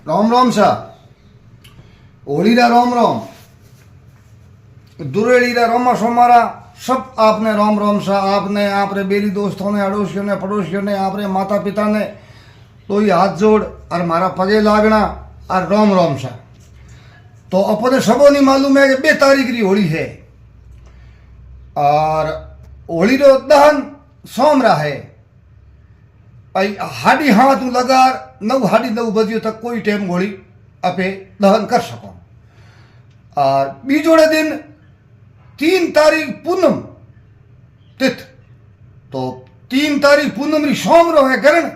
राम राम शाह होली रा राम राम दुरेली रा रामा सोमारा सब आपने राम राम शाह आपने आपरे बेली दोस्तों ने अड़ोसियों ने पड़ोसियों ने आपरे माता पिता ने तो ये हाथ जोड़ और मारा पगे लागना और राम राम शाह। तो अपने सबों नहीं मालूम है कि 2 तारीख री होली है और होली रो दहन सोमरा है। आई हाडी हाथ लगार 9:30 बजे तक कोई टाइम होली अपे दहन कर सको। और बीजोड़े दिन 3 तारीख पूनम तिथ तो 3 तारीख पूनम री सोमरो है करण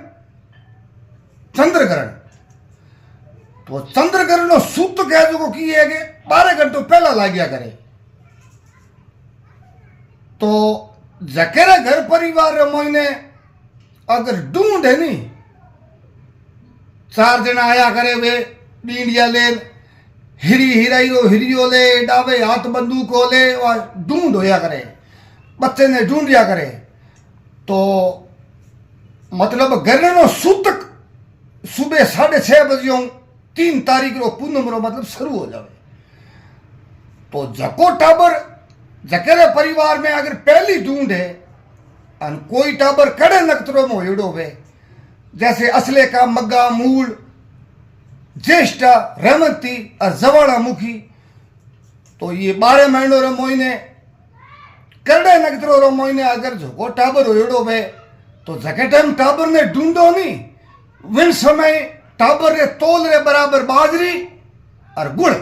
चंद्रग्रहण। तो चंद्रग्रहण नो सूत कह जो की है कि 12 घंटों पहला लाग्या करे। तो जकेरे घर परिवार मोइने अगर ढूंढ है नी 4 जना आया करे वे डींडिया ले हिरी हिराइयो हिरियो ले डावे हाथ बंदूको ले और ढूंढ होया करे बच्चे ने ढूंढिया करे। तो मतलब घर नो सूतक सुबह 6:30 बजे 3 तारीख रो पूनम रो मतलब शुरू हो जावे। तो जको टाबर जकेरे परिवार में अगर पहली ढूंढ है और कोई टाबर कड़े नक्षत्रों में होड़ो वे जैसे असले का मग्गा मूल ज्येष्ठा रेवंती और जवाड़ा मुखी तो ये 12 महीनों रो मोइने कड़े नक्षत्रों रो मोइने अगर जो टाबर होड़ो वे तो जके टाइम टाबर ने ढूंढो नहीं विन समय टाबर रे तोल रे बराबर बाजरी और गुड़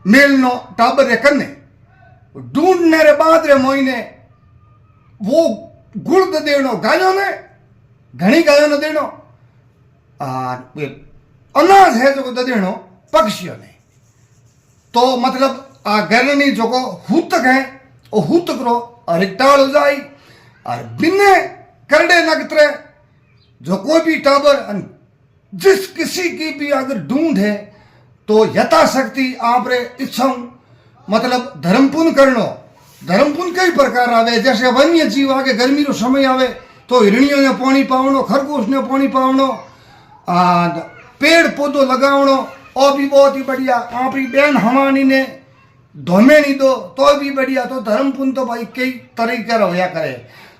मेलनो टाबर रे कन्ने ढूंढने रे बाद रे मोइने वो गुड़ दे देनो गायों ने घनी गायों ने देनो और अनाज है जो दे देनो पक्षियों ने। तो मतलब आ गरनी जो को हुतक है वो हुतक रो और इकटाल हो जाए और बिने करडे नगत्रे जो कोई भी टाबर जिस किसी की भी अगर ढूंढ है तो यथाशक्ति आप रे इच्छा मतलब धर्मपुन करनो। धर्मपुन कई प्रकार आवे जैसे वन्य जीव आगे गर्मी रो समय आवे तो हिरणियों ने पानी पावनो खरगोश ने पानी पावनो पेड़ पौधो लगावनो और भी बहुत ही बढ़िया। आपरी बहन हमानी ने धोमेनी दो तो भी बढ़िया। तो धर्मपुन तो भाई कई तरीके होया करे।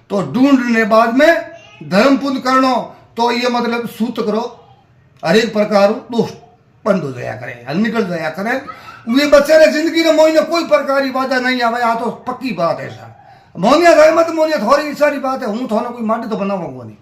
तो ढूंढने बाद में धर्मपुन करनो तो ये मतलब सूत करो हर एक प्रकार दोष बंद हो जाया करे निकल जाया करे। वे बच्चे जिंदगी में मोइने कोई प्रकार की बाधा नहीं आवे आ तो पक्की बात है सर। मोनिया थाय मत मोनिया थोड़ी सारी बात है हूँ थोड़ा कोई माटी तो बनाऊंगा नहीं।